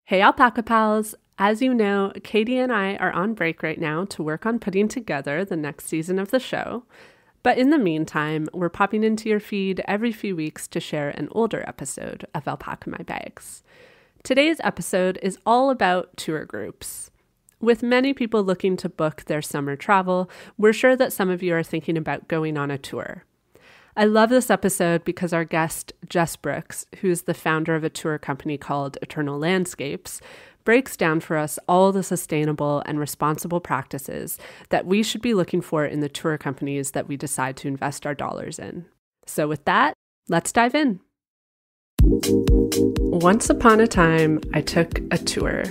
Hey, Alpaca Pals! As you know, Katie and I are on break right now to work on putting together the next season of the show. But in the meantime, we're popping into your feed every few weeks to share an older episode of Alpaca My Bags. Today's episode is all about tour groups. With many people looking to book their summer travel, we're sure that some of you are thinking about going on a tour. I love this episode because our guest, Jess Brooks, who's the founder of a tour company called Eternal Landscapes, breaks down for us all the sustainable and responsible practices that we should be looking for in the tour companies that we decide to invest our dollars in. So with that, let's dive in. Once upon a time, I took a tour.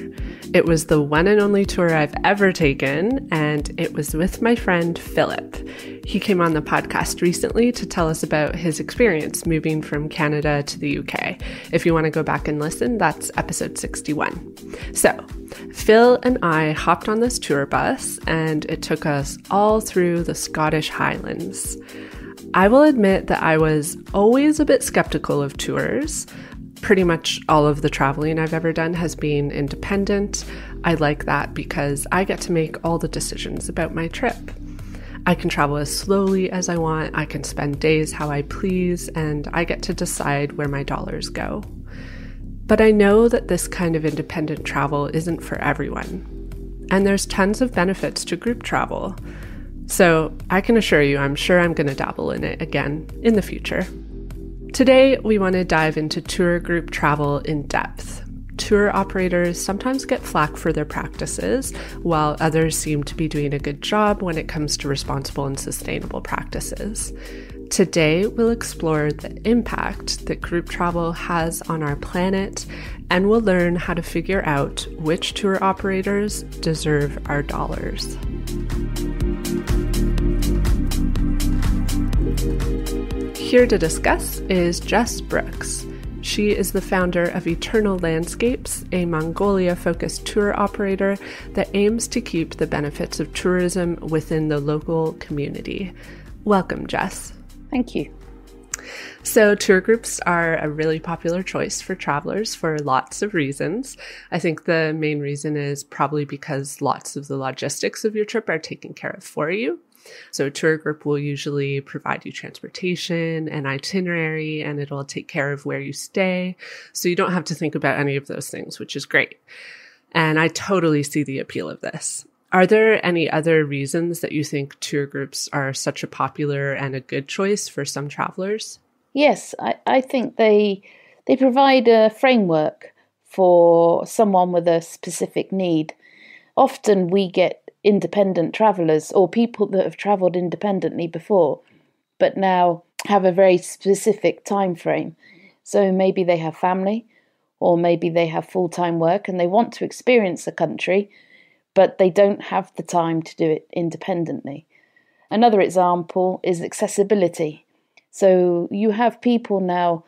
It was the one and only tour I've ever taken, and it was with my friend Philip. He came on the podcast recently to tell us about his experience moving from Canada to the UK. If you want to go back and listen, that's episode 61. So, Phil and I hopped on this tour bus, and it took us all through the Scottish Highlands. I will admit that I was always a bit skeptical of tours. Pretty much all of the traveling I've ever done has been independent. I like that because I get to make all the decisions about my trip. I can travel as slowly as I want, I can spend days how I please, and I get to decide where my dollars go. But I know that this kind of independent travel isn't for everyone. And there's tons of benefits to group travel. So I can assure you, I'm sure I'm going to dabble in it again in the future. Today, we want to dive into tour group travel in depth. Tour operators sometimes get flack for their practices, while others seem to be doing a good job when it comes to responsible and sustainable practices. Today, we'll explore the impact that group travel has on our planet, and we'll learn how to figure out which tour operators deserve our dollars. Here to discuss is Jess Brooks. She is the founder of Eternal Landscapes, a Mongolia-focused tour operator that aims to keep the benefits of tourism within the local community. Welcome, Jess. Thank you. So tour groups are a really popular choice for travelers for lots of reasons. I think the main reason is probably because lots of the logistics of your trip are taken care of for you. So a tour group will usually provide you transportation and itinerary, and it'll take care of where you stay. So you don't have to think about any of those things, which is great. And I totally see the appeal of this. Are there any other reasons that you think tour groups are such a popular and a good choice for some travelers? Yes, I think they provide a framework for someone with a specific need. Often we get independent travellers or people that have travelled independently before, but now have a very specific time frame. So maybe they have family, or maybe they have full-time work and they want to experience a country, but they don't have the time to do it independently. Another example is accessibility. So you have people now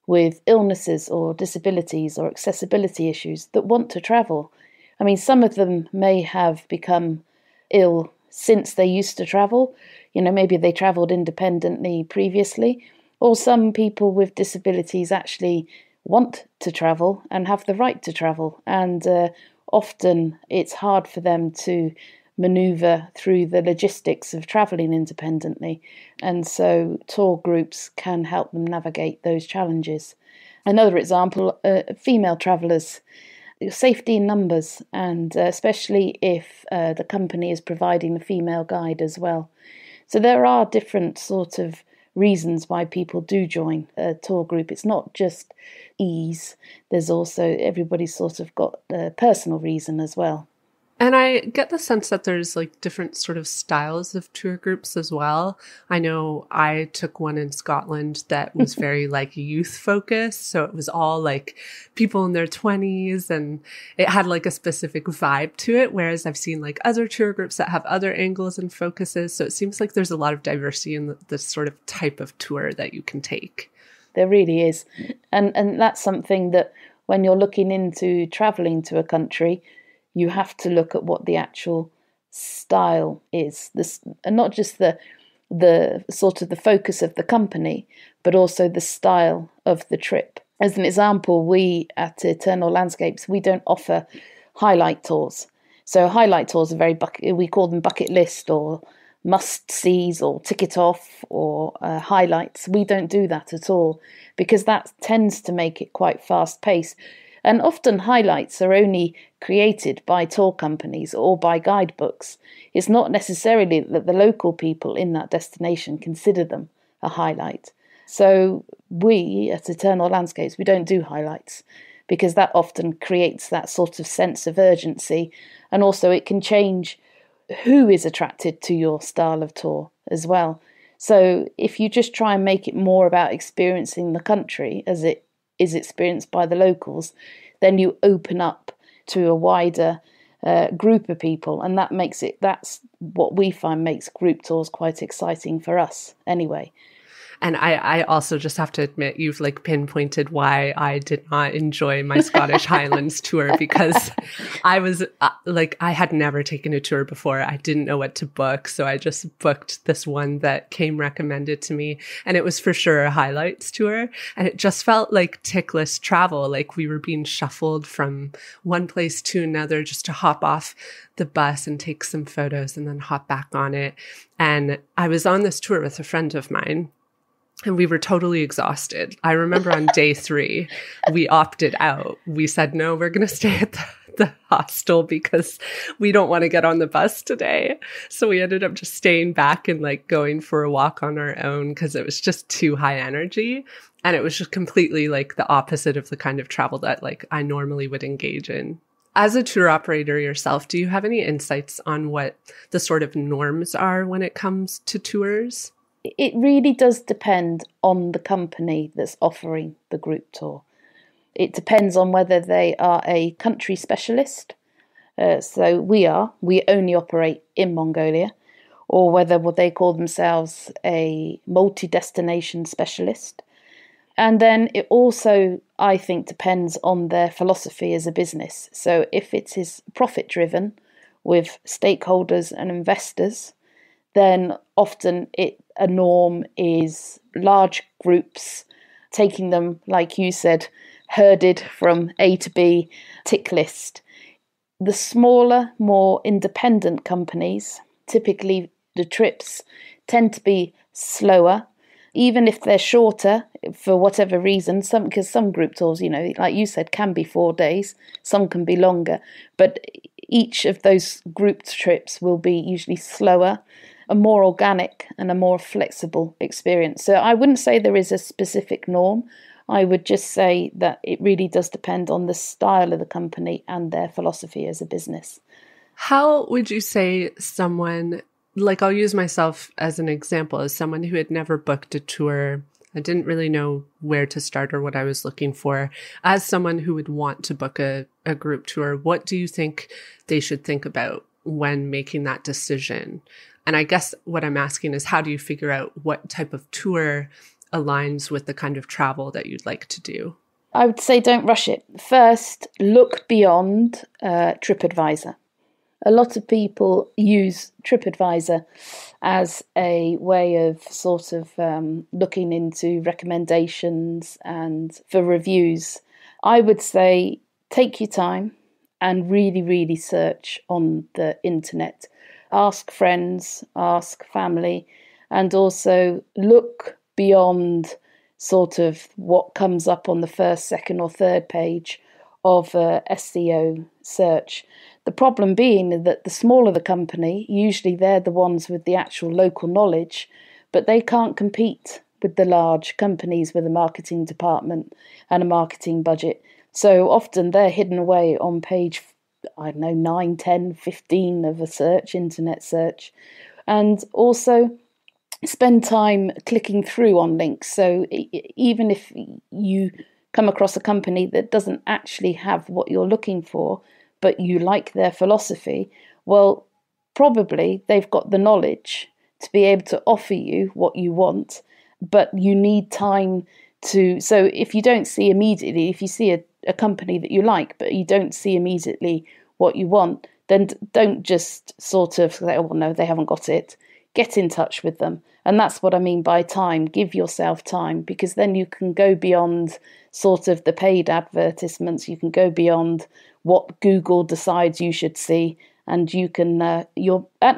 with illnesses or disabilities or accessibility issues that want to travel. I mean, some of them may have become ill since they used to travel. You know, maybe they travelled independently previously, or some people with disabilities actually want to travel and have the right to travel. And often it's hard for them to manoeuvre through the logistics of travelling independently. And so tour groups can help them navigate those challenges. Another example, female travellers. Safety in numbers, and especially if the company is providing a female guide as well. So there are different sort of reasons why people do join a tour group. It's not just ease. There's also, everybody's sort of got a personal reason as well. And I get the sense that there's like different sort of styles of tour groups as well. I know I took one in Scotland that was very like youth focused. So it was all like people in their 20s and it had like a specific vibe to it. Whereas I've seen like other tour groups that have other angles and focuses. So it seems like there's a lot of diversity in the sort of type of tour that you can take. There really is. And that's something that when you're looking into traveling to a country, you have to look at what the actual style is, and not just the sort of the focus of the company, but also the style of the trip. As an example, we at Eternal Landscapes, we don't offer highlight tours. So highlight tours are we call them bucket list or must-sees or ticket off or highlights. We don't do that at all because that tends to make it quite fast-paced. And often highlights are only created by tour companies or by guidebooks. It's not necessarily that the local people in that destination consider them a highlight. So we at Eternal Landscapes, we don't do highlights because that often creates that sort of sense of urgency. And also it can change who is attracted to your style of tour as well. So if you just try and make it more about experiencing the country as it is experienced by the locals, then you open up to a wider group of people. And that's what we find makes group tours quite exciting for us anyway. And I also just have to admit, you've like pinpointed why I did not enjoy my Scottish Highlands tour, because I was I had never taken a tour before. I didn't know what to book. So I just booked this one that came recommended to me. And it was for sure a highlights tour. And it just felt like tickless travel. Like we were being shuffled from one place to another just to hop off the bus and take some photos and then hop back on it. And I was on this tour with a friend of mine. And we were totally exhausted. I remember on day 3, we opted out. We said, no, we're going to stay at the hostel because we don't want to get on the bus today. So we ended up just staying back and like going for a walk on our own because it was just too high energy. And it was just completely like the opposite of the kind of travel that like I normally would engage in. As a tour operator yourself, do you have any insights on what the sort of norms are when it comes to tours? It really does depend on the company that's offering the group tour. It depends on whether they are a country specialist. So we only operate in Mongolia, or whether what they call themselves a multi-destination specialist. And then it also, I think, depends on their philosophy as a business. So if it is profit-driven with stakeholders and investors, then often a norm is large groups, taking them, like you said, herded from A to B, tick list. The smaller, more independent companies, typically the trips tend to be slower, even if they're shorter for whatever reason. Because some group tours, like you said, can be 4 days, some can be longer, but each of those group trips will be usually slower, a more organic and a more flexible experience. So I wouldn't say there is a specific norm. I would just say that it really does depend on the style of the company and their philosophy as a business. How would you say someone, like I'll use myself as an example, as someone who had never booked a tour, I didn't really know where to start or what I was looking for. As someone who would want to book a group tour, what do you think they should think about when making that decision? And I guess what I'm asking is, how do you figure out what type of tour aligns with the kind of travel that you'd like to do? I would say don't rush it. First, look beyond TripAdvisor. A lot of people use TripAdvisor as a way of sort of looking into recommendations and for reviews. I would say take your time and really, really search on the internet. Ask friends, ask family, and also look beyond sort of what comes up on the first, second or third page of SEO search. The problem being that the smaller the company, usually they're the ones with the actual local knowledge, but they can't compete with the large companies with a marketing department and a marketing budget. So often they're hidden away on page 9, 10, 15 of a search, internet search. And also spend time clicking through on links. So even if you come across a company that doesn't actually have what you're looking for, but you like their philosophy, well, probably they've got the knowledge to be able to offer you what you want, but you need time to. So if you don't see immediately, if you see a company that you like, but you don't see immediately what you want, then don't just sort of say, oh, well, no, they haven't got it. Get in touch with them And that's what I mean by time. Give yourself time, because then you can go beyond sort of the paid advertisements. You can go beyond what Google decides you should see. And you can, and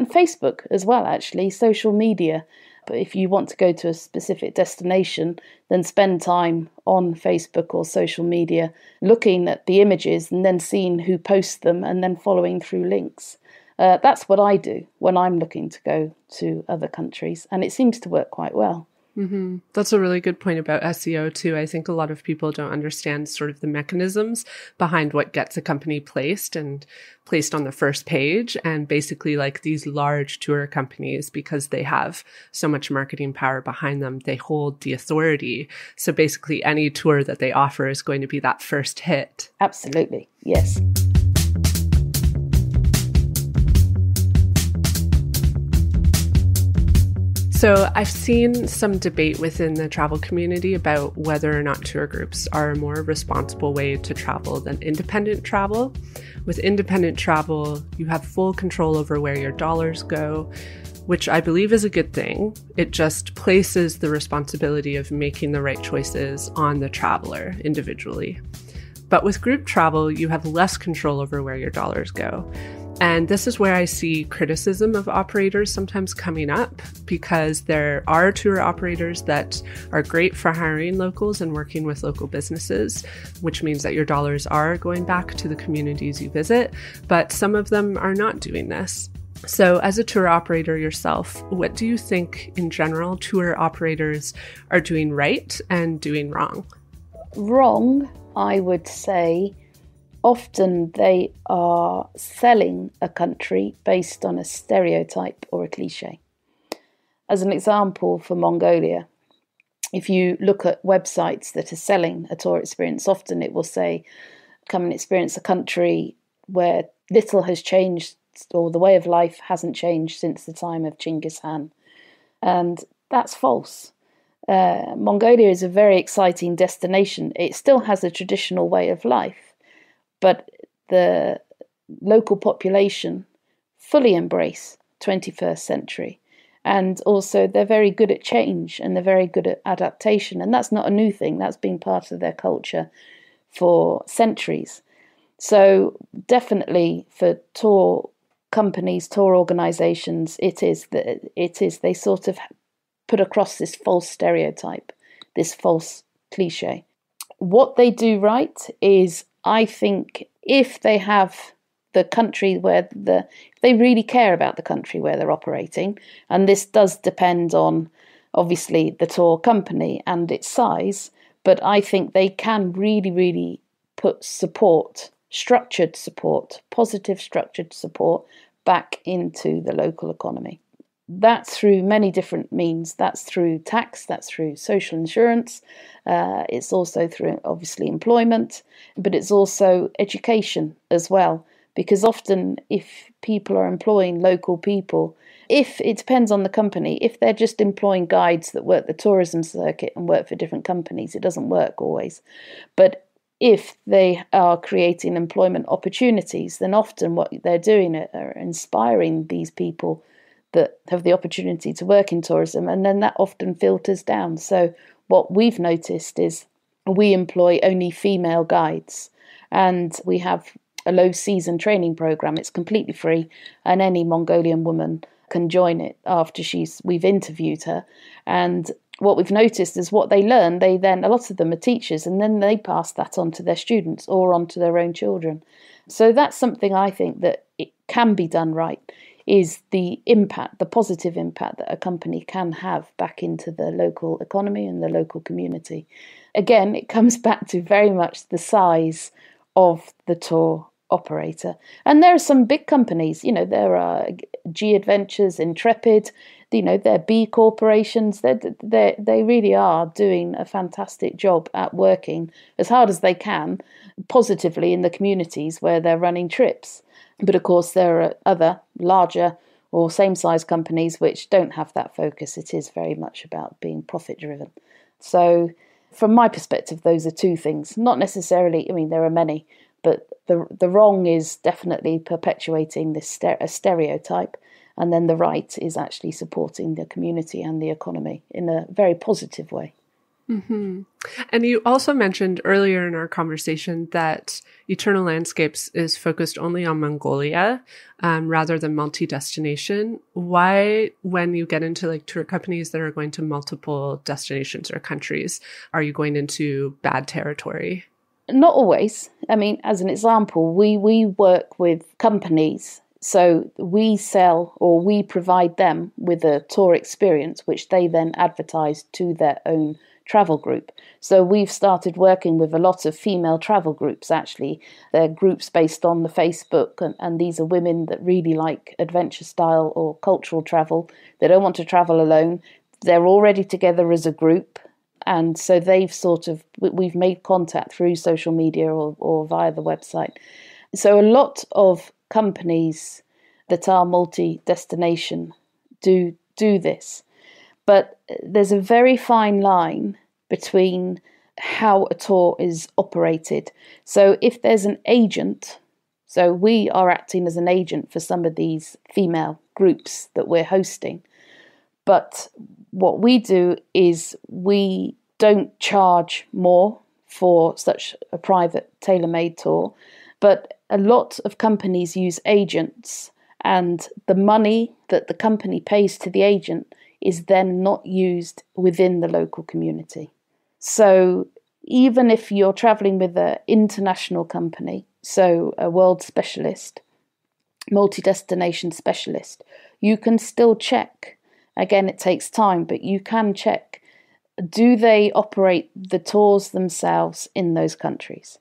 Facebook as well, actually, social media. But if you want to go to a specific destination, then spend time on Facebook or social media looking at the images and then seeing who posts them and then following through links. That's what I do when I'm looking to go to other countries, and it seems to work quite well. Mm-hmm. That's a really good point about SEO too. I think a lot of people don't understand sort of the mechanisms behind what gets a company placed on the first page. And basically, like these large tour companies, because they have so much marketing power behind them, they hold the authority. So basically any tour that they offer is going to be that first hit. Absolutely. Yes. So I've seen some debate within the travel community about whether or not tour groups are a more responsible way to travel than independent travel. With independent travel, you have full control over where your dollars go, which I believe is a good thing. It just places the responsibility of making the right choices on the traveler individually. But with group travel, you have less control over where your dollars go. And this is where I see criticism of operators sometimes coming up, because there are tour operators that are great for hiring locals and working with local businesses, which means that your dollars are going back to the communities you visit, but some of them are not doing this. So as a tour operator yourself, what do you think in general tour operators are doing right and doing wrong? Wrong, I would say. Often they are selling a country based on a stereotype or a cliche. As an example, for Mongolia, if you look at websites that are selling a tour experience, often it will say, come and experience a country where little has changed or the way of life hasn't changed since the time of Genghis Khan. And that's false. Mongolia is a very exciting destination. It still has a traditional way of life, but the local population fully embrace 21st century. And also they're very good at change and they're very good at adaptation. And that's not a new thing. That's been part of their culture for centuries. So definitely for tour companies, tour organizations, they sort of put across this false stereotype, this false cliche. What they do right is, I think, if they have the country where they really care about the country where they're operating, and this does depend on obviously the tour company and its size, but I think they can really, really put support, structured support, positive structured support back into the local economy. That's through many different means. That's through tax, that's through social insurance, it's also through obviously employment, but it's also education as well. Because often if people are employing local people, if it depends on the company, if they're just employing guides that work the tourism circuit and work for different companies, it doesn't work always. But if they are creating employment opportunities, then often what they're doing are inspiring these people that have the opportunity to work in tourism, and then that often filters down. So what we've noticed is we employ only female guides, and we have a low season training program. It's completely free, and any Mongolian woman can join it after we've interviewed her. And what we've noticed is what they learn, a lot of them are teachers, and then they pass that on to their students or on to their own children. So that's something I think that it can be done right, is the impact, the positive impact that a company can have back into the local economy and the local community. Again, it comes back to very much the size of the tour operator. And there are some big companies, there are G Adventures, Intrepid, they're B corporations. They really are doing a fantastic job at working as hard as they can positively in the communities where they're running trips. But of course, there are other larger or same-size companies which don't have that focus. It is very much about being profit-driven. So from my perspective, those are two things. Not necessarily, there are many, but the wrong is definitely perpetuating this stereotype. And then the right is actually supporting the community and the economy in a very positive way. Mm-hmm. And you also mentioned earlier in our conversation that Eternal Landscapes is focused only on Mongolia rather than multi-destination. Why, when you get into like tour companies that are going to multiple destinations or countries, are you going into bad territory? Not always. I mean, as an example, we work with companies. So we sell or we provide them with a tour experience, which they then advertise to their own travel group. So we've started working with a lot of female travel groups, actually. They're groups based on the Facebook, and these are women that really like adventure style or cultural travel. They don't want to travel alone. They're already together as a group. And so we've made contact through social media or via the website. So a lot of companies that are multi-destination do this. But there's a very fine line between how a tour is operated. So if there's an agent, so we are acting as an agent for some of these female groups that we're hosting. But what we do is we don't charge more for such a private tailor-made tour. But a lot of companies use agents, and the money that the company pays to the agent is then not used within the local community. So even if you're traveling with an international company, so a world specialist, multi-destination specialist, you can still check. Again, it takes time, but you can check. Do they operate the tours themselves in those countries?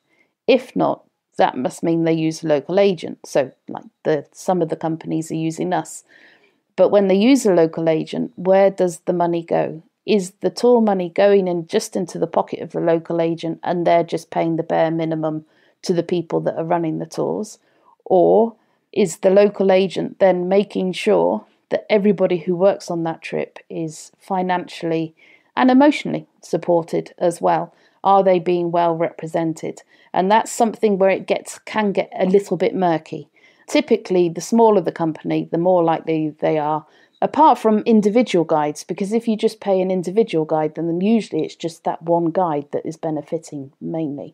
If not, that must mean they use a local agent. So like some of the companies are using us. But when they use a local agent, where does the money go? Is the tour money going in just into the pocket of the local agent and they're just paying the bare minimum to the people that are running the tours? Or is the local agent then making sure that everybody who works on that trip is financially and emotionally supported as well? Are they being well represented? And that's something where it can get a little bit murky. Typically, the smaller the company, the more likely they are, apart from individual guides, because if you just pay an individual guide, then usually it's just that one guide that is benefiting mainly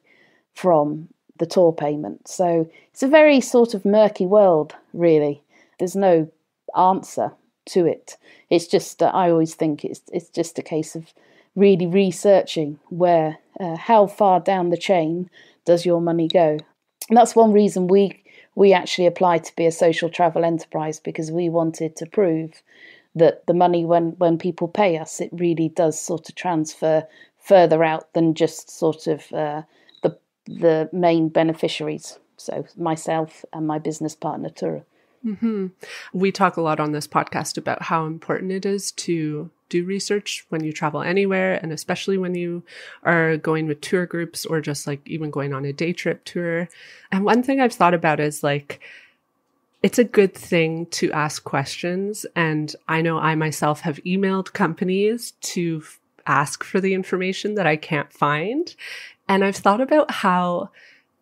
from the tour payment. So it's a very sort of murky world, really. There's no answer to it. It's just, I always think it's just a case of really researching how far down the chain does your money go. And that's one reason we actually applied to be a social travel enterprise, because we wanted to prove that the money, when people pay us, it really does sort of transfer further out than just sort of the main beneficiaries. So myself and my business partner, Tura. Mm-hmm. We talk a lot on this podcast about how important it is to do research when you travel anywhere, and especially when you are going with tour groups or just like even going on a day trip tour. And one thing I've thought about is like, it's a good thing to ask questions. And I know I myself have emailed companies to ask for the information that I can't find. And I've thought about how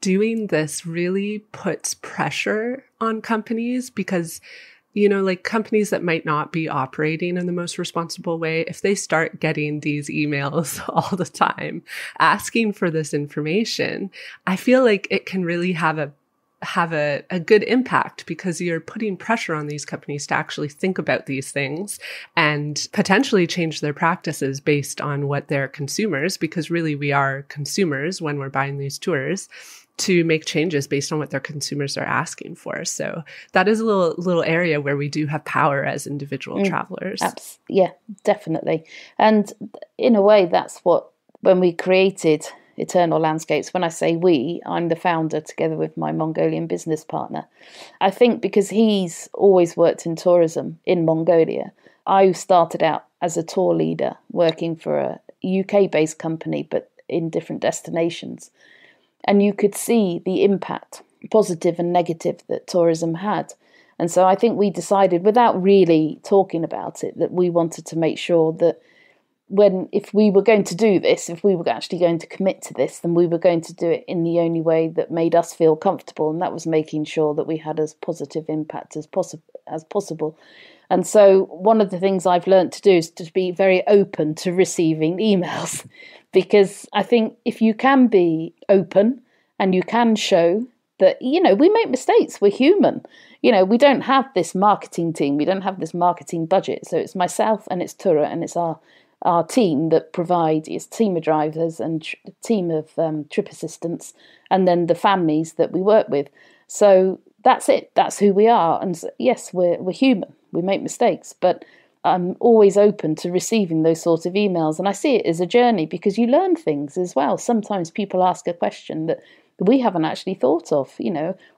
doing this really puts pressure on companies, because, you know, like companies that might not be operating in the most responsible way, if they start getting these emails all the time asking for this information, I feel like it can really have a good impact, because you're putting pressure on these companies to actually think about these things and potentially change their practices based on what their consumers, because really we are consumers when we're buying these tours, to make changes based on what their consumers are asking for. So that is a little area where we do have power as individual travelers. Yeah, definitely. And in a way, that's what, when we created Eternal Landscapes, when I say we, I'm the founder together with my Mongolian business partner. I think because he's always worked in tourism in Mongolia, I started out as a tour leader working for a UK-based company, but in different destinations. And you could see the impact, positive and negative, that tourism had. And so I think we decided, without really talking about it, that we wanted to make sure that if we were going to do this, if we were actually going to commit to this, then we were going to do it in the only way that made us feel comfortable. And that was making sure that we had as positive impact as possible. And so one of the things I've learned to do is to be very open to receiving emails, because I think if you can be open and you can show that, we make mistakes, we're human. We don't have this marketing team, we don't have this marketing budget. So it's myself and it's Tura and it's our team that provide, it's a team of drivers and a team of trip assistants, and then the families that we work with. So that's it. That's who we are. And yes, we're human. We make mistakes, but I'm always open to receiving those sorts of emails. And I see it as a journey because you learn things as well. Sometimes people ask a question that we haven't actually thought of,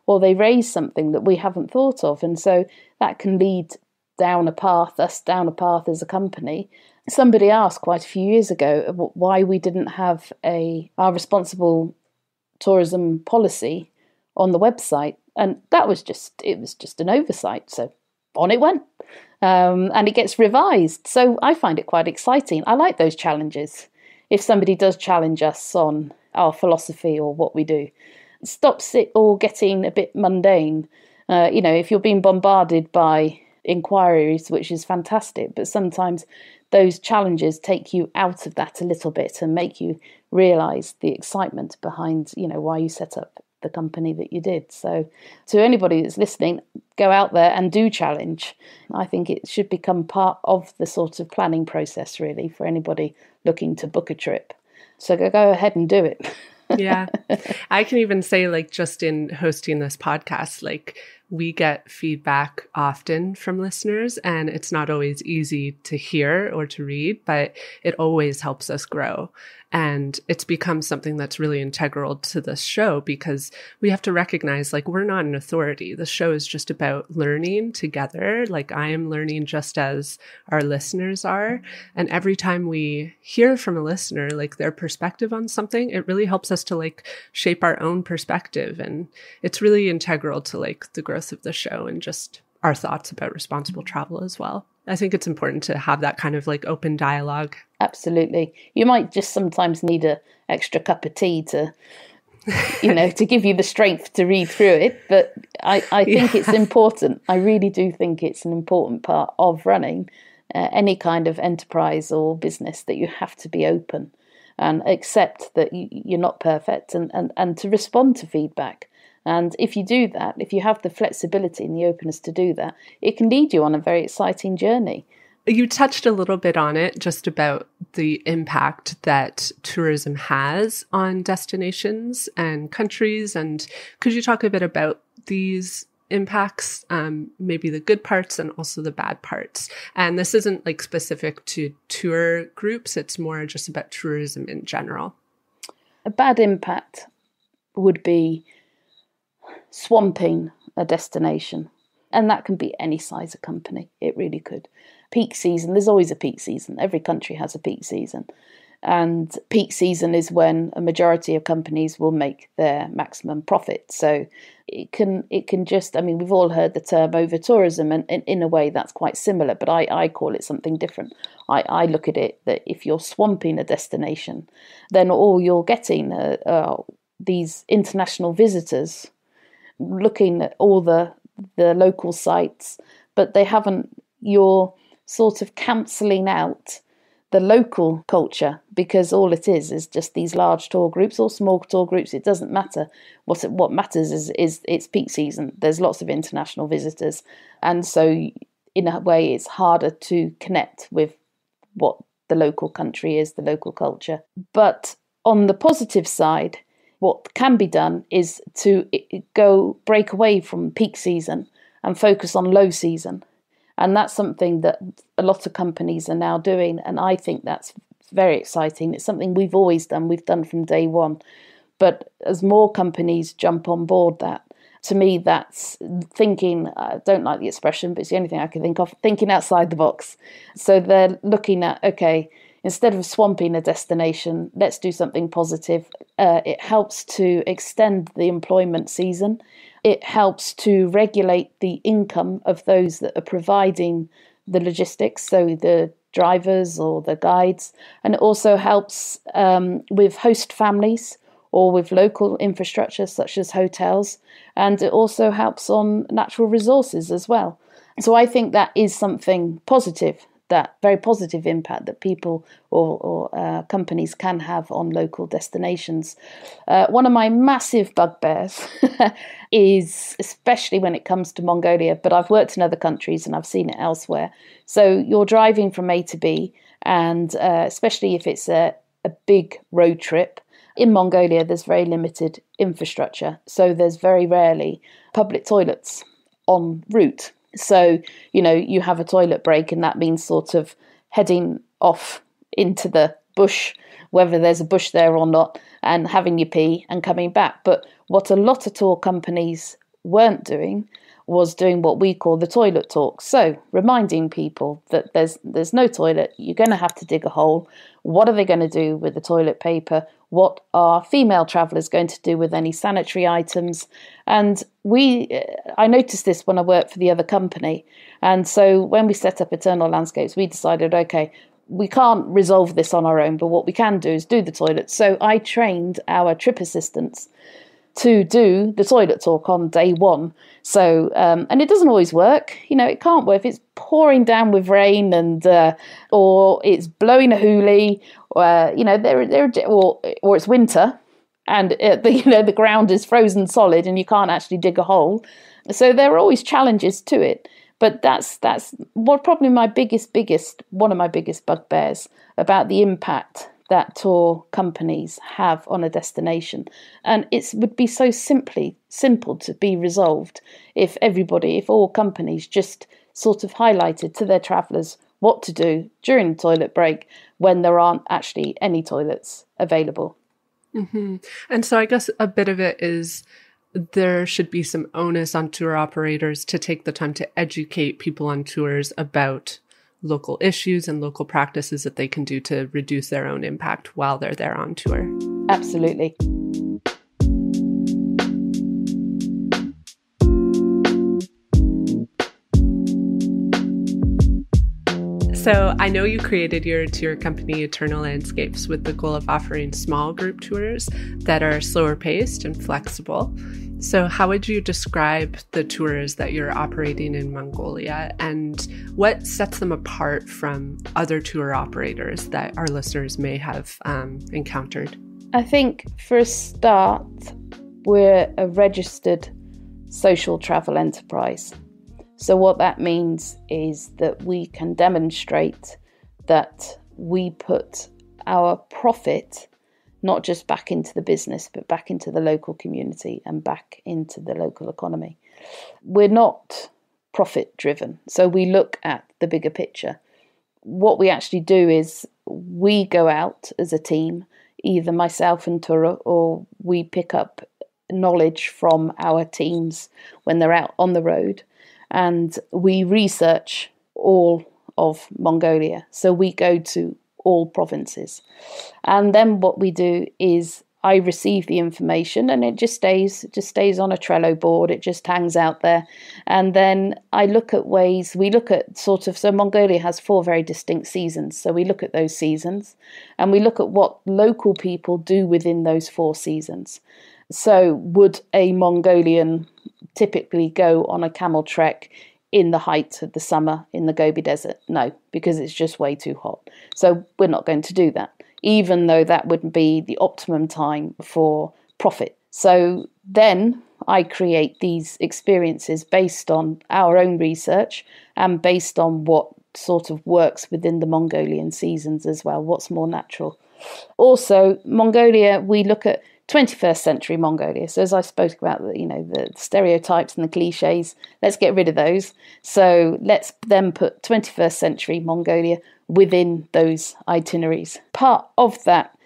or they raise something that we haven't thought of. And so that can lead us down a path as a company. Somebody asked quite a few years ago why we didn't have our responsible tourism policy on the website. And it was just an oversight. So on it went. And it gets revised. So I find it quite exciting. I like those challenges. If somebody does challenge us on our philosophy or what we do, it stops it all getting a bit mundane. If you're being bombarded by inquiries, which is fantastic, but sometimes those challenges take you out of that a little bit and make you realise the excitement behind, why you set up the company that you did. So to anybody that's listening, go out there and do challenge. I think it should become part of the sort of planning process, really, for anybody looking to book a trip. So go ahead and do it. Yeah. I can even say, just in hosting this podcast, we get feedback often from listeners, and it's not always easy to hear or to read, but it always helps us grow. And it's become something that's really integral to this show, because we have to recognize, we're not an authority. The show is just about learning together. I am learning just as our listeners are. And every time we hear from a listener, their perspective on something, it really helps us to shape our own perspective. And it's really integral to the growth of the show and just our thoughts about responsible travel as well. I think it's important to have that kind of open dialogue. Absolutely. You might just sometimes need an extra cup of tea to, to give you the strength to read through it. But I think it's important. I really do think it's an important part of running any kind of enterprise or business, that you have to be open and accept that you're not perfect and to respond to feedback. And if you do that, if you have the flexibility and the openness to do that, it can lead you on a very exciting journey. You touched a little bit on it, just about the impact that tourism has on destinations and countries. And could you talk a bit about these impacts, maybe the good parts and also the bad parts? And this isn't specific to tour groups. It's more just about tourism in general. A bad impact would be swamping a destination. And that can be any size of company. It really could. Peak season, there's always a peak season. Every country has a peak season. And peak season is when a majority of companies will make their maximum profit. So it can just, we've all heard the term over tourism, and in a way that's quite similar, but I call it something different. I look at it that if you're swamping a destination, then all you're getting are these international visitors looking at all the local sites, but you're sort of cancelling out the local culture, because all it is just these large tour groups or small tour groups. It doesn't matter. What matters is it's peak season. There's lots of international visitors, and so in a way it's harder to connect with what the local country is, the local culture. But on the positive side, what can be done is to break away from peak season and focus on low season. And that's something that a lot of companies are now doing. And I think that's very exciting. It's something we've always done. We've done from day one. But as more companies jump on board that, to me, that's thinking, I don't like the expression, but it's the only thing I can think of, thinking outside the box. So they're looking at, okay, instead of swamping a destination, let's do something positive. It helps to extend the employment season. It helps to regulate the income of those that are providing the logistics, so the drivers or the guides. And it also helps with host families or with local infrastructure such as hotels. And it also helps on natural resources as well. So I think that is something positive, that very positive impact that people or companies can have on local destinations. One of my massive bugbears is, especially when it comes to Mongolia, but I've worked in other countries and I've seen it elsewhere. So you're driving from A to B, and especially if it's a big road trip. In Mongolia, there's very limited infrastructure, so there's very rarely public toilets en route. So, you have a toilet break, and that means sort of heading off into the bush, whether there's a bush there or not, and having your pee and coming back. But what a lot of tour companies weren't doing was doing what we call the toilet talk. So reminding people that there's no toilet, you're going to have to dig a hole. What are they going to do with the toilet paper? What are female travellers going to do with any sanitary items? And I noticed this when I worked for the other company. And so when we set up Eternal Landscapes, we decided, okay, we can't resolve this on our own, but what we can do is do the toilets. So I trained our trip assistants to do the toilet talk on day one. So, and it doesn't always work. It can't work if it's pouring down with rain and or it's blowing a hoolie, or it's winter and the ground is frozen solid and you can't actually dig a hole. So there are always challenges to it. But that's probably one of my biggest bugbears about the impact that tour companies have on a destination. And it would be so simple to be resolved if all companies just sort of highlighted to their travellers what to do during the toilet break when there aren't actually any toilets available. Mm-hmm. And so I guess a bit of it is there should be some onus on tour operators to take the time to educate people on tours about local issues and local practices that they can do to reduce their own impact while they're there on tour. Absolutely. So I know you created your tour company, Eternal Landscapes, with the goal of offering small group tours that are slower paced and flexible. So how would you describe the tours that you're operating in Mongolia, and what sets them apart from other tour operators that our listeners may have encountered? I think for a start, we're a registered social travel enterprise. So what that means is that we can demonstrate that we put our profit not just back into the business, but back into the local community and back into the local economy. We're not profit driven, so we look at the bigger picture. What we actually do is we go out as a team, either myself and Tura, or we pick up knowledge from our teams when they're out on the road, and we research all of Mongolia. So we go to all provinces. And then what we do is I receive the information and it just stays on a Trello board. It just hangs out there. And then I look at ways, we look at so Mongolia has 4 very distinct seasons. So we look at those seasons and we look at what local people do within those 4 seasons. So would a Mongolian typically go on a camel trek in the height of the summer in the Gobi Desert? No, because it's just way too hot. So we're not going to do that, even though that would be the optimum time for profit. So then I create these experiences based on our own research and based on what sort of works within the Mongolian seasons as well, what's more natural. Also, Mongolia, we look at 21st century Mongolia. So as I spoke about, the stereotypes and the cliches, let's get rid of those. So let's then put 21st century Mongolia within those itineraries. Part of that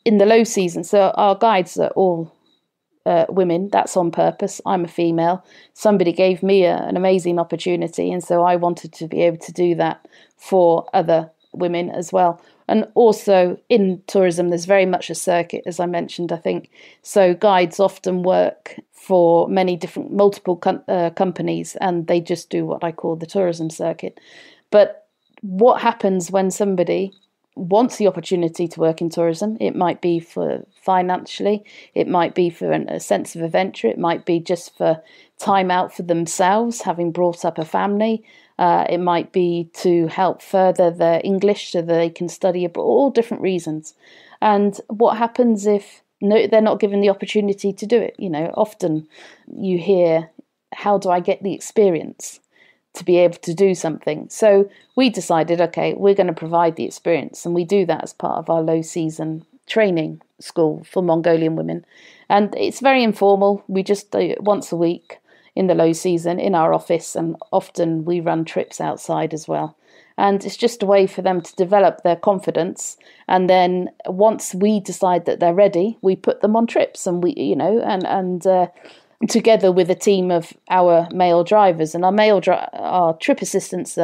in the low season, so our guides are all women. That's on purpose. I'm a female. Somebody gave me an amazing opportunity, and so I wanted to be able to do that for other women as well. And also in tourism, there's very much a circuit, as I mentioned, I think. So guides often work for multiple companies, and they just do what I call the tourism circuit. But what happens when somebody wants the opportunity to work in tourism. It might be for financially, it might be for a sense of adventure, it might be just for time out for themselves, having brought up a family. It might be to help further their English so that they can study abroad, all different reasons. And what happens if they're not given the opportunity to do it? Often you hear, how do I get the experience to be able to do something? So we decided, okay, we're going to provide the experience, and we do that as part of our low season training school for Mongolian women. And it's very informal. We just do it once a week in the low season in our office, and often we run trips outside as well. And it's just a way for them to develop their confidence. And then once we decide that they're ready, we put them on trips, and together with a team of our male drivers. And our trip assistants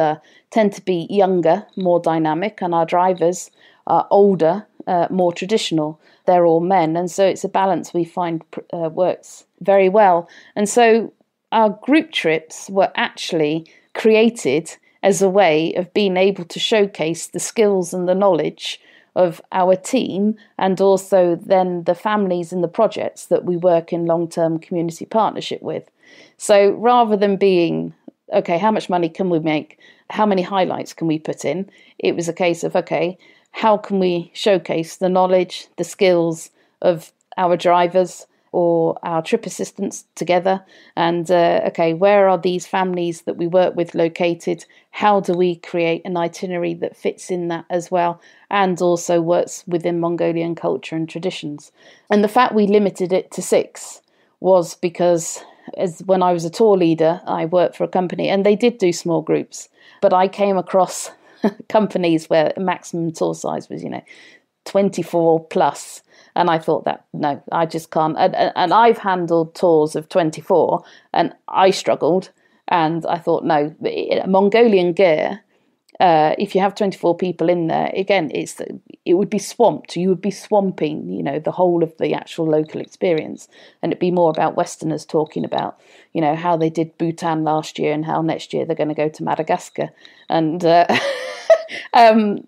tend to be younger, more dynamic, and our drivers are older, more traditional. They're all men, and so it's a balance we find works very well. And so our group trips were actually created as a way of being able to showcase the skills and the knowledge of our team, and also then the families in the projects that we work in long-term community partnership with. So rather than being, okay, how much money can we make? How many highlights can we put in? It was a case of, okay, how can we showcase the knowledge, the skills of our drivers or our trip assistants together? And, okay, where are these families that we work with located? How do we create an itinerary that fits in that as well, and also works within Mongolian culture and traditions? And the fact we limited it to 6 was because when I was a tour leader, I worked for a company and they did do small groups, but I came across companies where maximum tour size was, 24 plus. And I thought that, no, I just can't. And I've handled tours of 24 and I struggled. And I thought, no, Mongolian gear, if you have 24 people in there, again, it would be swamped. You would be swamping, the whole of the actual local experience. And it'd be more about Westerners talking about, how they did Bhutan last year and how next year they're going to go to Madagascar. And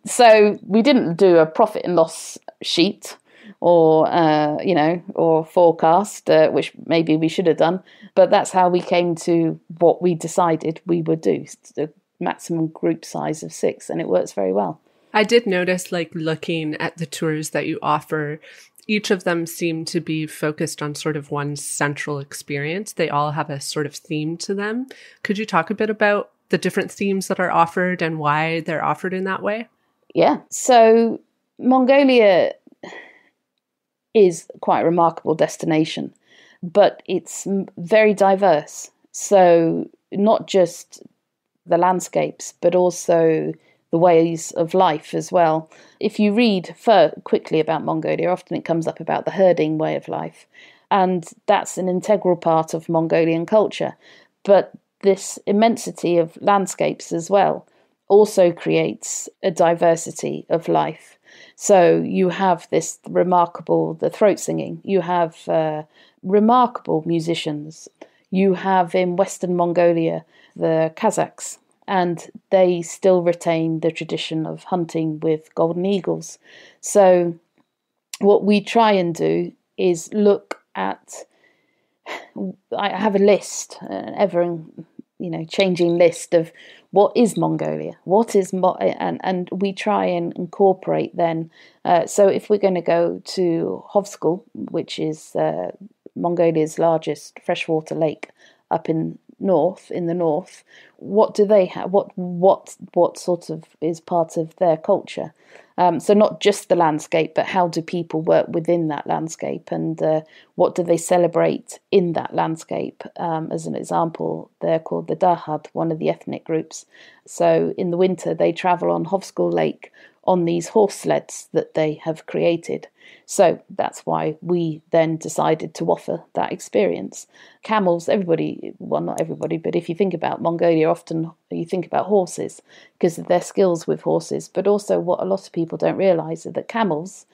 so we didn't do a profit and loss sheet or forecast, which maybe we should have done. But that's how we came to what we decided we would do, the maximum group size of 6, and it works very well. I did notice, looking at the tours that you offer, each of them seem to be focused on sort of one central experience. They all have a sort of theme to them. Could you talk a bit about the different themes that are offered and why they're offered in that way? Yeah, so Mongolia is quite a remarkable destination, but it's very diverse. So not just the landscapes, but also the ways of life as well. If you read quickly about Mongolia, often it comes up about the herding way of life, and that's an integral part of Mongolian culture. But this immensity of landscapes as well also creates a diversity of life. So you have the throat singing, you have remarkable musicians, you have in Western Mongolia the Kazakhs, and they still retain the tradition of hunting with golden eagles. So what we try and do is look at, I have a list, an ever changing list of what is Mongolia, and we try and incorporate then. So if we're going to go to Hovsgol, which is Mongolia's largest freshwater lake up in the north, what do they have? What sort of is part of their culture? So not just the landscape, but how do people work within that landscape, and what do they celebrate in that landscape? As an example, they're called the Dahad, one of the ethnic groups. So in the winter, they travel on Hovsgol Lake on these horse sleds that they have created. So that's why we then decided to offer that experience. Camels, not everybody, but if you think about Mongolia, often you think about horses because of their skills with horses, but also what a lot of people don't realise is that camels,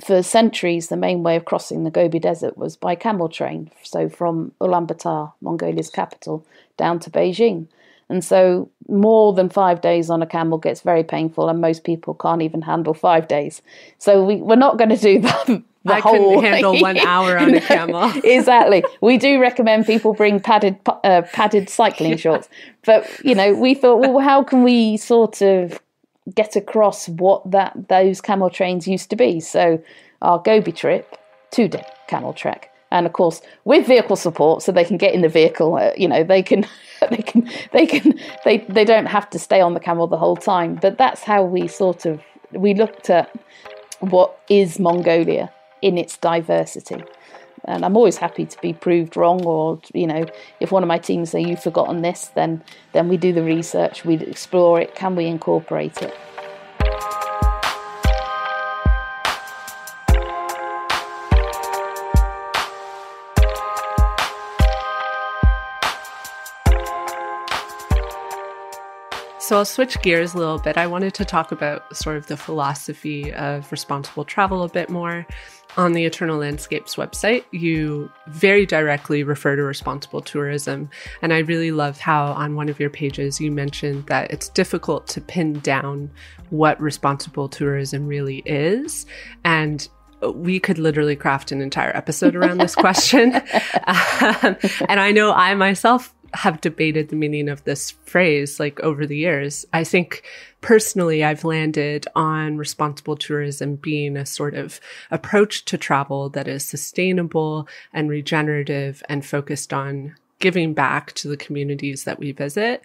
for centuries, the main way of crossing the Gobi Desert was by camel train. So from Ulaanbaatar, Mongolia's capital, down to Beijing. And so more than 5 days on a camel gets very painful, and most people can't even handle 5 days. So we're not going to do that. I couldn't handle 1 hour on a camel. Exactly. We do recommend people bring padded cycling shorts. But, we thought, well, how can we sort of get across what those camel trains used to be? So our Gobi trip, 2-day camel trek. And of course, with vehicle support, so they can get in the vehicle. They don't have to stay on the camel the whole time. But that's how we looked at what is Mongolia in its diversity. And I'm always happy to be proved wrong, or if one of my team say you've forgotten this, then we do the research, we explore it. Can we incorporate it? So I'll switch gears a little bit. I wanted to talk about sort of the philosophy of responsible travel a bit more. On the Eternal Landscapes website, you very directly refer to responsible tourism. And I really love how on one of your pages you mentioned that it's difficult to pin down what responsible tourism really is. And we could literally craft an entire episode around this question. And I know I myself have debated the meaning of this phrase over the years. I think personally I've landed on responsible tourism being a sort of approach to travel that is sustainable and regenerative and focused on giving back to the communities that we visit.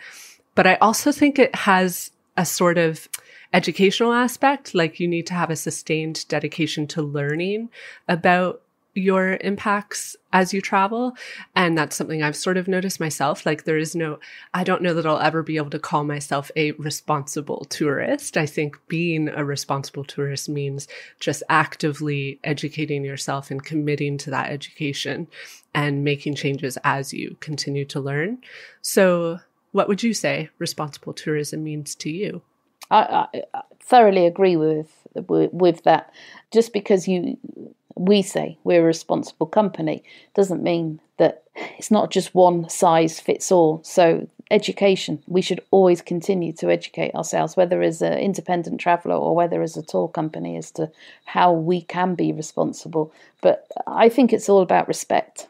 But I also think it has a sort of educational aspect, you need to have a sustained dedication to learning about your impacts as you travel. And that's something I've sort of noticed myself. I don't know that I'll ever be able to call myself a responsible tourist. I think being a responsible tourist means just actively educating yourself and committing to that education and making changes as you continue to learn. So what would you say responsible tourism means to you? I thoroughly agree with that. Just because we say we're a responsible company doesn't mean that it's not just one size fits all. So education, we should always continue to educate ourselves, whether as an independent traveller or whether as a tour company, as to how we can be responsible. But I think it's all about respect.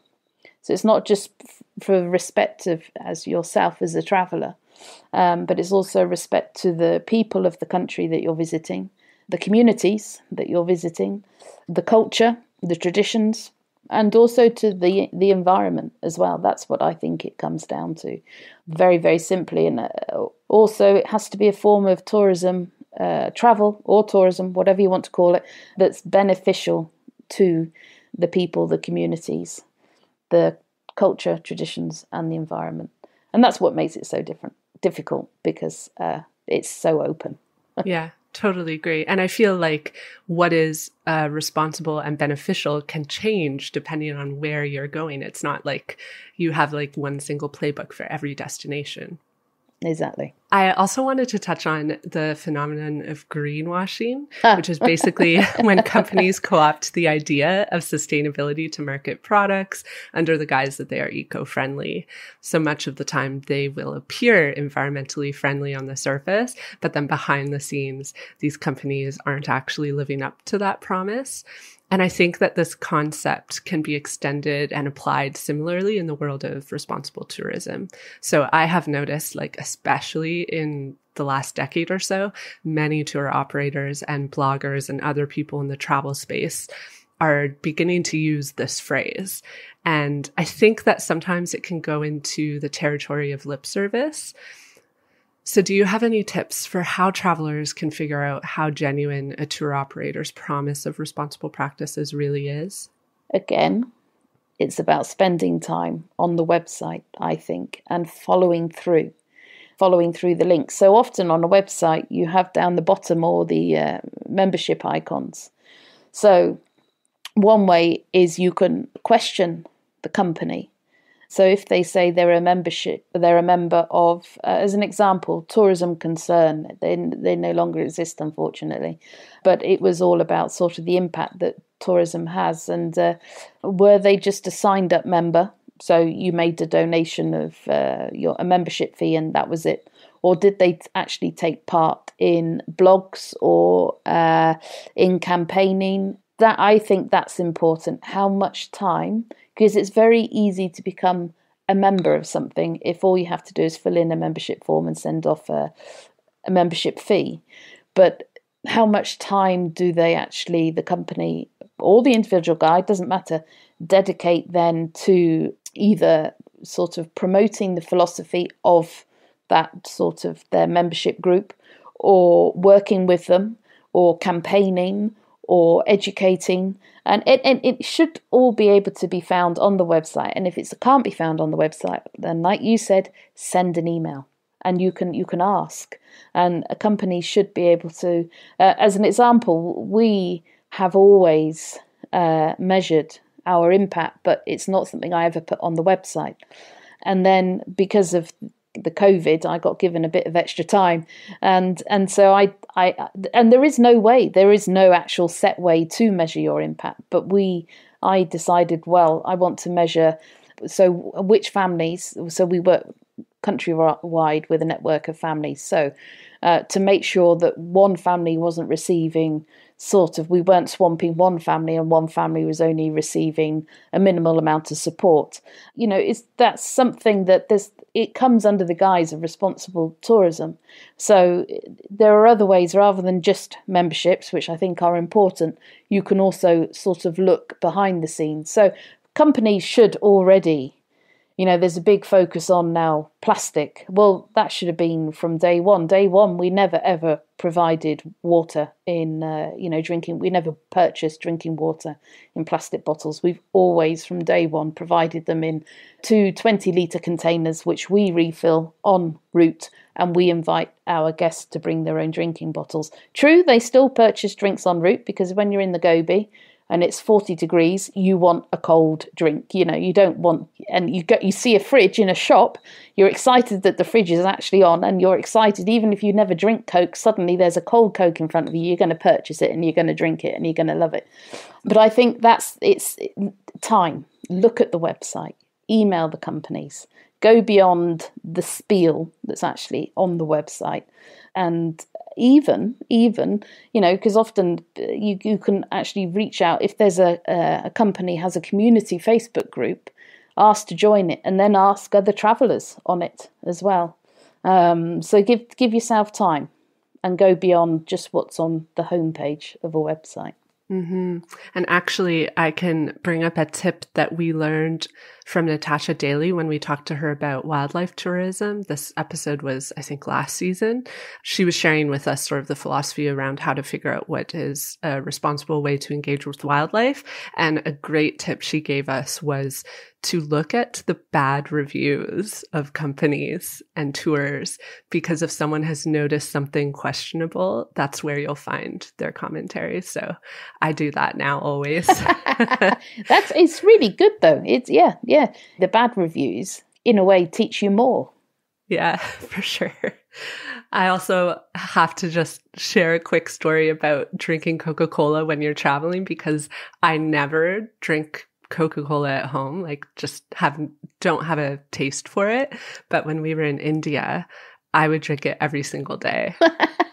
So it's not just for respect of as yourself as a traveller, but it's also respect to the people of the country that you're visiting, the communities that you're visiting, the culture, the traditions, and also to the environment as well. That's what I think it comes down to, very, very simply. And also it has to be a form of tourism, travel or tourism, whatever you want to call it, that's beneficial to the people, the communities, the culture, traditions, and the environment. And that's what makes it so difficult, because it's so open. Yeah. Totally agree. And I feel like what is responsible and beneficial can change depending on where you're going. It's not like you have one single playbook for every destination. Exactly. I also wanted to touch on the phenomenon of greenwashing, which is basically when companies co-opt the idea of sustainability to market products under the guise that they are eco-friendly. So much of the time they will appear environmentally friendly on the surface, but then behind the scenes, these companies aren't actually living up to that promise. And I think that this concept can be extended and applied similarly in the world of responsible tourism. So I have noticed, especially in the last decade or so, many tour operators and bloggers and other people in the travel space are beginning to use this phrase. And I think that sometimes it can go into the territory of lip service. So do you have any tips for how travelers can figure out how genuine a tour operator's promise of responsible practices really is? Again, it's about spending time on the website, I think, and following through the links. So often on a website, you have down the bottom all the membership icons. So one way is you can question the company. So if they say they're a member of, as an example, Tourism Concern, they no longer exist, unfortunately. But it was all about sort of the impact that tourism has. And were they just a signed up member? So you made a donation of a membership fee and that was it? Or did they actually take part in blogs or in campaigning? That, I think that's important. How much time? Because it's very easy to become a member of something if all you have to do is fill in a membership form and send off a membership fee. But how much time do they actually, the company or the individual guy, doesn't matter, dedicate then to either sort of promoting the philosophy of that sort of their membership group, or working with them, or campaigning, or educating, and it should all be able to be found on the website. And if it can't be found on the website, then like you said, send an email and you can ask. And a company should be able to, as an example, we have always measured our impact, but it's not something I ever put on the website. And then because of the COVID, I got given a bit of extra time, and so I there is no actual set way to measure your impact. But I decided, well, I want to measure. So which families? So we work countrywide with a network of families. So to make sure that one family wasn't receiving we weren't swamping one family and one family was only receiving a minimal amount of support. That's something that it comes under the guise of responsible tourism. So there are other ways rather than just memberships, which I think are important. You can also sort of look behind the scenes. So companies should already, there's a big focus on now plastic. Well, that should have been from day one. Day one, we never ever provided water in, drinking. We never purchased drinking water in plastic bottles. We've always, from day one, provided them in 2 20-litre containers, which we refill en route, and we invite our guests to bring their own drinking bottles. True, they still purchase drinks en route, because when you're in the Gobi and it's 40 degrees, you want a cold drink. You don't want, and you see a fridge in a shop, you're excited that the fridge is actually on, and you're excited, even if you never drink Coke, suddenly there's a cold Coke in front of you, you're going to purchase it and you're going to drink it and you're going to love it. But I think it's time. Look at the website, email the companies, go beyond the spiel that's actually on the website. And even because often you can actually reach out if there's a company has a community Facebook group, ask to join it, and then ask other travellers on it as well. So give yourself time and go beyond just what's on the homepage of a website. Mm-hmm. And actually, I can bring up a tip that we learned from Natasha Daly when we talked to her about wildlife tourism. This episode was, I think, last season. She was sharing with us sort of the philosophy around how to figure out what is a responsible way to engage with wildlife. And a great tip she gave us was to look at the bad reviews of companies and tours, because if someone has noticed something questionable, that's where you'll find their commentary. So I do that now always. It's really good though. It's yeah. The bad reviews in a way teach you more. Yeah, for sure. I also have to just share a quick story about drinking Coca-Cola when you're traveling, because I never drink Coca-Cola at home, like just don't have a taste for it. But when we were in India, I would drink it every single day.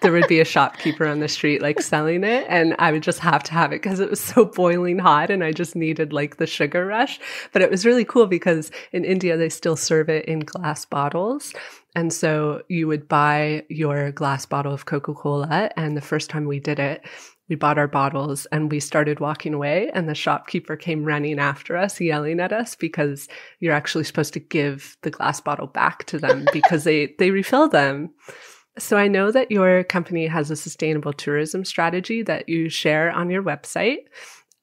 There would be a shopkeeper on the street like selling it, and I would just have to have it because it was so boiling hot and I just needed like the sugar rush. But it was really cool because in India, they still serve it in glass bottles. And so you would buy your glass bottle of Coca-Cola, and the first time we did it, we bought our bottles and we started walking away, and the shopkeeper came running after us, yelling at us, because you're actually supposed to give the glass bottle back to them because they refill them. So I know that your company has a sustainable tourism strategy that you share on your website.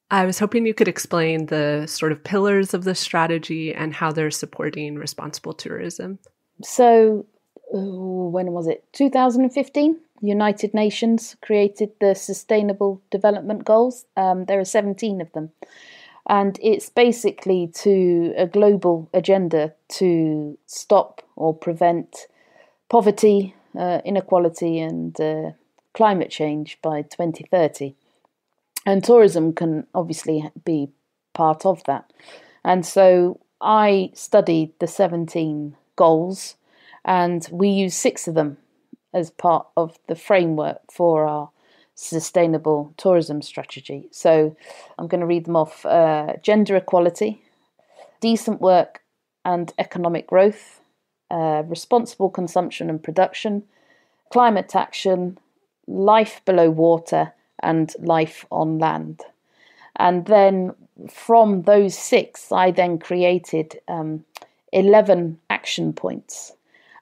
I was hoping you could explain the sort of pillars of the strategy and how they're supporting responsible tourism. So when was it? 2015? The United Nations created the Sustainable Development Goals. There are 17 of them. And it's basically to a global agenda to stop or prevent poverty, inequality and climate change by 2030. And tourism can obviously be part of that. And so I studied the 17 goals, and we use 6 of them as part of the framework for our sustainable tourism strategy. So I'm going to read them off. Gender equality, decent work and economic growth, responsible consumption and production, climate action, life below water, and life on land. And then from those 6, I then created 11 action points.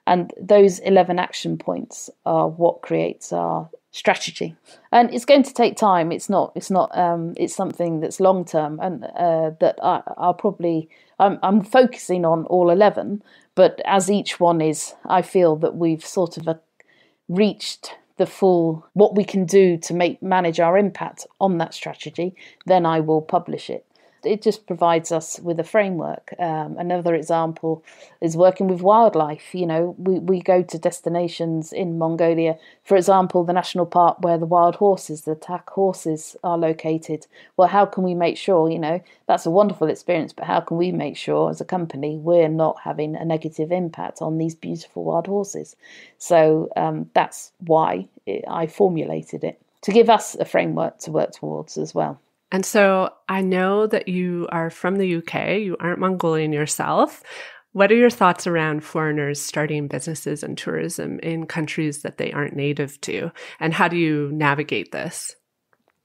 And those 11 action points are what creates our strategy. And it's going to take time. It's something that's long term, and that I'm focusing on all 11. But as each one is, I feel that we've sort of reached the full what we can do to manage our impact on that strategy, then I will publish it. It just provides us with a framework. Another example is working with wildlife. We go to destinations in Mongolia, for example, the national park where the wild horses, the tack horses, are located. Well, how can we make sure, that's a wonderful experience, but how can we make sure as a company we're not having a negative impact on these beautiful wild horses? So that's why I formulated it, to give us a framework to work towards as well. And so I know that you are from the UK, you aren't Mongolian yourself. What are your thoughts around foreigners starting businesses and tourism in countries that they aren't native to? And how do you navigate this?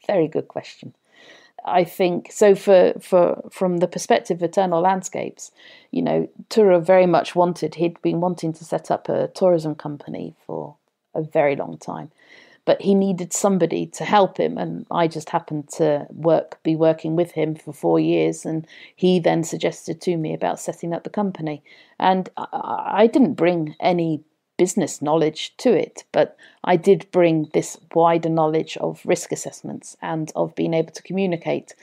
Very good question. I think, so from the perspective of Eternal Landscapes, Tura very much he'd been wanting to set up a tourism company for a very long time. But he needed somebody to help him, and I just happened to be working with him for 4 years, and he then suggested to me about setting up the company. And I didn't bring any business knowledge to it, but I did bring this wider knowledge of risk assessments and of being able to communicate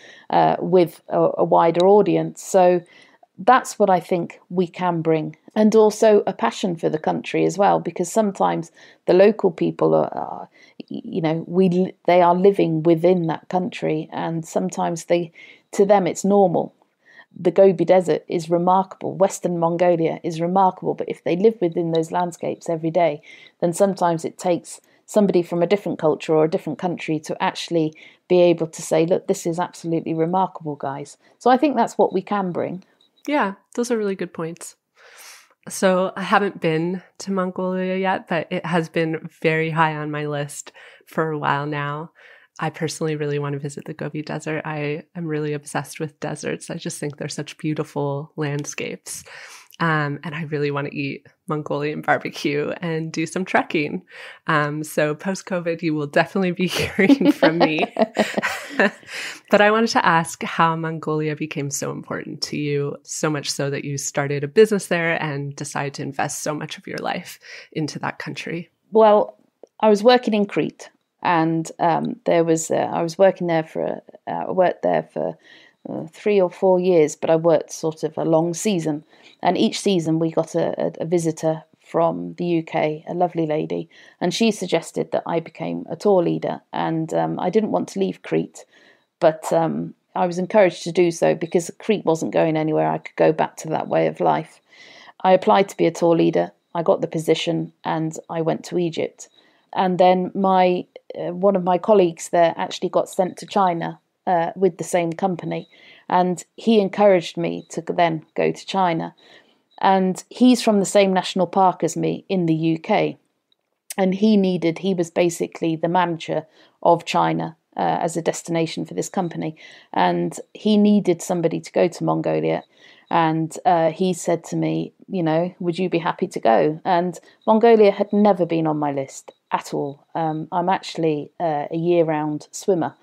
with a wider audience. So that's what I think we can bring. And also a passion for the country as well, because sometimes the local people are, they are living within that country, and sometimes to them it's normal. The Gobi Desert is remarkable. Western Mongolia is remarkable. But if they live within those landscapes every day, then sometimes it takes somebody from a different culture or a different country to actually be able to say, look, this is absolutely remarkable, guys. So I think that's what we can bring. Yeah, those are really good points. So I haven't been to Mongolia yet, but it has been very high on my list for a while now. I personally really want to visit the Gobi Desert. I am really obsessed with deserts. I just think they're such beautiful landscapes. And I really want to eat Mongolian barbecue and do some trekking. So post-COVID, you will definitely be hearing from me. But I wanted to ask how Mongolia became so important to you, so much so that you started a business there and decided to invest so much of your life into that country. Well, I was working in Crete, and I was working there I worked there for 3 or 4 years, but I worked sort of a long season. And each season we got a visitor from the UK, a lovely lady, and she suggested that I became a tour leader. And I didn't want to leave Crete, but I was encouraged to do so because Crete wasn't going anywhere. I could go back to that way of life. I applied to be a tour leader. I got the position and I went to Egypt. And then one of my colleagues there actually got sent to China with the same company, and he encouraged me to then go to China. And he's from the same national park as me in the UK, and he was basically the manager of China as a destination for this company, and he needed somebody to go to Mongolia. And he said to me, would you be happy to go? And Mongolia had never been on my list at all. I'm actually a year-round swimmer,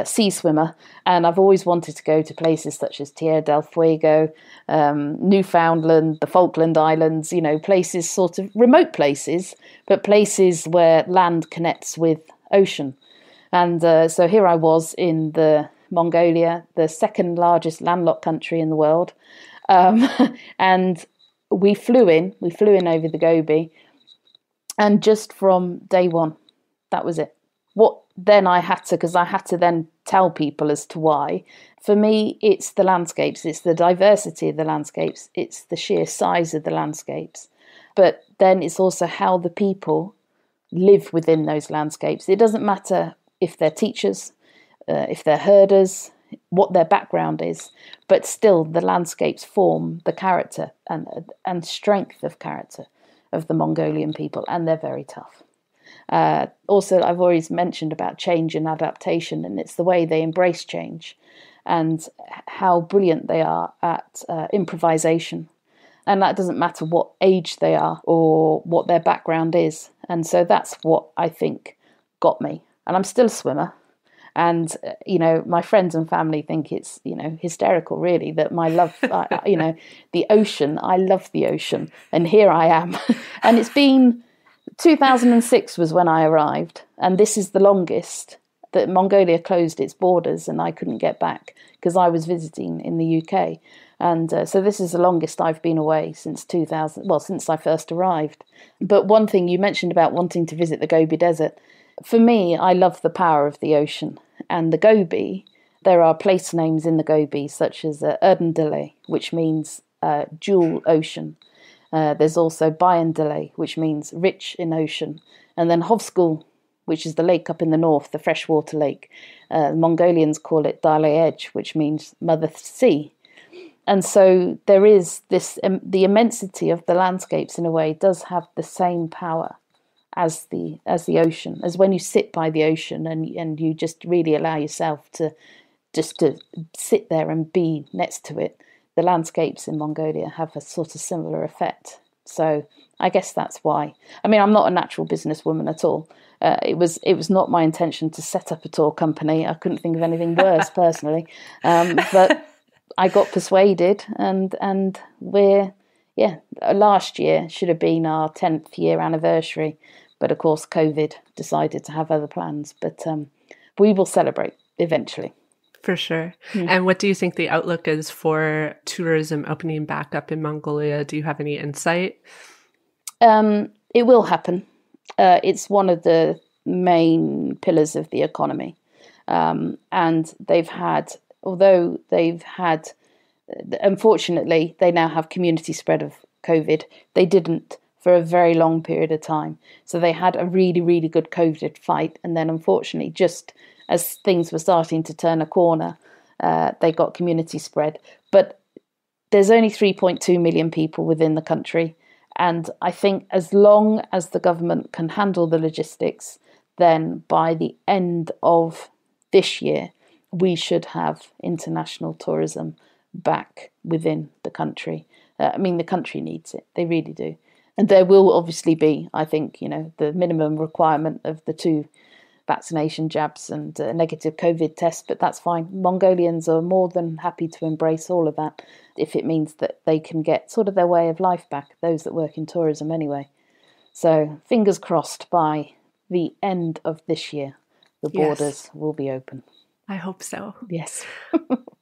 sea swimmer, and I've always wanted to go to places such as Tierra del Fuego, Newfoundland, the Falkland Islands, places, sort of remote places, but places where land connects with ocean. And so here I was in the Mongolia, the second largest landlocked country in the world. And we flew in over the Gobi. And just from day one, that was it. What then I had to then tell people as to why. For me, it's the landscapes, it's the diversity of the landscapes, it's the sheer size of the landscapes. But then it's also how the people live within those landscapes. It doesn't matter if they're teachers, if they're herders, what their background is, but still the landscapes form the character and strength of character of the Mongolian people, and they're very tough. Also, I've always mentioned about change and adaptation, and it's the way they embrace change and how brilliant they are at improvisation. And that doesn't matter what age they are or what their background is. And so that's what I think got me. And I'm still a swimmer. And, my friends and family think it's, hysterical, really, that my love, the ocean, I love the ocean. And here I am. And it's been 2006 was when I arrived. And this is the longest that Mongolia closed its borders and I couldn't get back because I was visiting in the UK. And so this is the longest I've been away since since I first arrived. But one thing you mentioned about wanting to visit the Gobi Desert. For me, I love the power of the ocean. And the Gobi, there are place names in the Gobi, such as Erdendale, which means jewel ocean. There's also Bayandale, which means rich in ocean. And then Hovskul, which is the lake up in the north, the freshwater lake. Mongolians call it Dale Edge, which means Mother Sea. And so there is this, the immensity of the landscapes in a way does have the same power as the ocean, as when you sit by the ocean and you just really allow yourself to sit there and be next to it. The landscapes in Mongolia have a sort of similar effect. So I guess that's why. I mean, I'm not a natural businesswoman at all. It was not my intention to set up a tour company. I couldn't think of anything worse personally. But I got persuaded and last year should have been our 10th year anniversary. But of course, COVID decided to have other plans. But we will celebrate eventually. For sure. And what do you think the outlook is for tourism opening back up in Mongolia? Do you have any insight? It will happen. It's one of the main pillars of the economy. And unfortunately, they now have community spread of COVID. They didn't for a very long period of time. So they had a really, really good COVID fight. And then unfortunately, just as things were starting to turn a corner, they got community spread. But there's only 3.2 million people within the country. And I think as long as the government can handle the logistics, then by the end of this year, we should have international tourism back within the country. The country needs it. They really do. And there will obviously be, I think, the minimum requirement of the 2 vaccination jabs and a negative COVID test, but that's fine. Mongolians are more than happy to embrace all of that if it means that they can get sort of their way of life back, those that work in tourism anyway. So fingers crossed by the end of this year, the borders will be open. I hope so. Yes.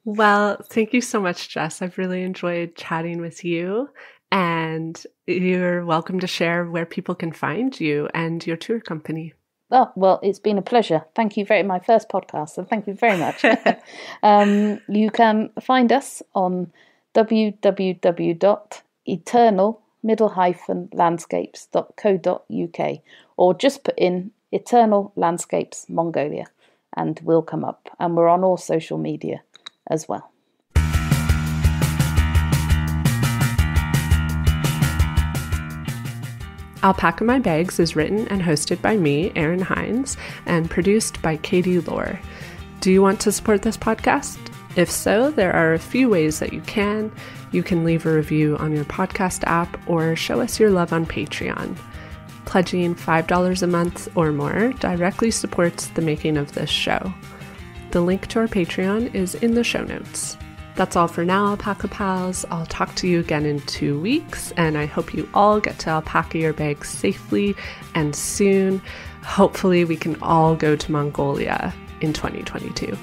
Well, thank you so much, Jess. I've really enjoyed chatting with you. And you're welcome to share where people can find you and your tour company. Oh, well, it's been a pleasure. Thank you my first podcast, so thank you very much. You can find us on www.eternal-landscapes.co.uk or just put in Eternal Landscapes Mongolia and we'll come up. And we're on all social media as well. Alpaca My Bags is written and hosted by me, Erin Hines, and produced by Katie Lohr. Do you want to support this podcast? If so, there are a few ways that you can. You can leave a review on your podcast app or show us your love on Patreon. Pledging $5 a month or more directly supports the making of this show. The link to our Patreon is in the show notes. That's all for now, Alpaca Pals. I'll talk to you again in 2 weeks, and I hope you all get to alpaca your bags safely and soon. Hopefully we can all go to Mongolia in 2022.